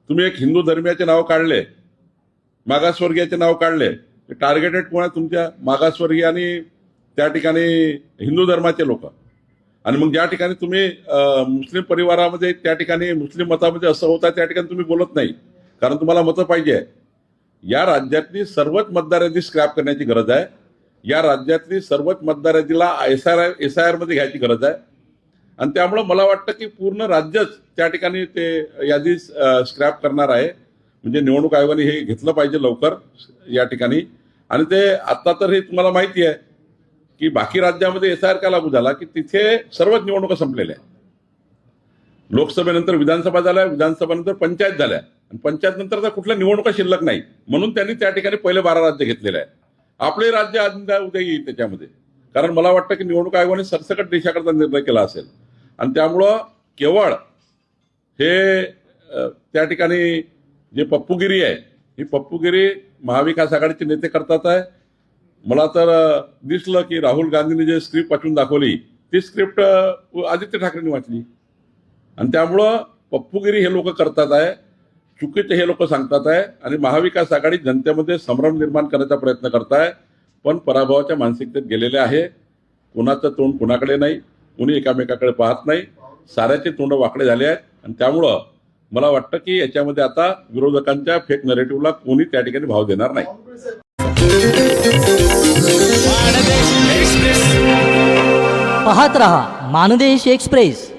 तुम्ही एक हिंदू धर्मियाचे नाव काढले, मागासवर्गीयाचे नाव काढले, टार्गेटेड कोण आहे? तुमच्या मागासवर्गीय आणि त्या ठिकाणी हिंदू धर्माचे लोक. आणि मग ज्या ठिकाणी तुम्ही मुस्लिम परिवारामध्ये त्या ठिकाणी मुस्लिम मतामध्ये असं होतं त्या ठिकाणी तुम्ही बोलत नाही, कारण तुम्हाला मतं पाहिजे आहे. या राज्यातली सर्वच मतदार यादी स्क्रॅप करण्याची गरज आहे. या राज्यातली सर्वच मतदार यादीला SIR मध्ये घ्यायची गरज आहे. आणि त्यामुळं मला वाटतं की पूर्ण राज्यच त्या ठिकाणी ते यादी स्क्रॅप करणार आहे. म्हणजे निवडणूक आयोगाने हे घेतलं पाहिजे लवकर या ठिकाणी. आणि ते आता तर हे तुम्हाला माहिती आहे की बाकी राज्यामध्ये SIR का लागू झाला की तिथे सर्वच निवडणुका संपलेल्या आहेत. लोकसभेनंतर विधानसभा झाल्या, विधानसभेनंतर पंचायत झाल्या, आणि पंचायत नंतर तर कुठल्या निवडणुका शिल्लक नाही. म्हणून त्यांनी त्या ठिकाणी पहिले 12 राज्य घेतलेले आहे. आपले राज्य आज उद्या येईल त्याच्यामध्ये, कारण मला वाटतं की निवडणूक आयोगाने सरसकट देशाकरता निर्णय केला असेल. आणि त्यामुळं केवळ हे त्या ठिकाणी जे पप्पूगिरी आहे, ही पप्पूगिरी महाविकास आघाडीचे नेते करतात आहे. मला तर दिसलं की राहुल गांधींनी जे स्क्रिप्ट वाचून दाखवली ती स्क्रिप्ट आदित्य ठाकरेंनी वाचली. आणि त्यामुळं पप्पूगिरी हे लोक करतात आहे, चुकीचे हे लोक सांगतात आहे, आणि महाविकास आघाडी जनतेमध्ये संभ्रम निर्माण करण्याचा प्रयत्न करत आहे, पण पराभवाच्या मानसिकतेत गेलेले आहे. कुणाचं तोंड कुणाकडे नाही, कुणी एकामेकाकडे पाहत नाही, साऱ्याचे तोंड वाकडे झाले आहेत. आणि त्यामुळं मला वाटतं की याच्यामध्ये आता विरोधकांच्या फेक नरेटिव्हला कोणी त्या ठिकाणी भाव देणार नाही. पाहत रहा मानदेश एक्सप्रेस.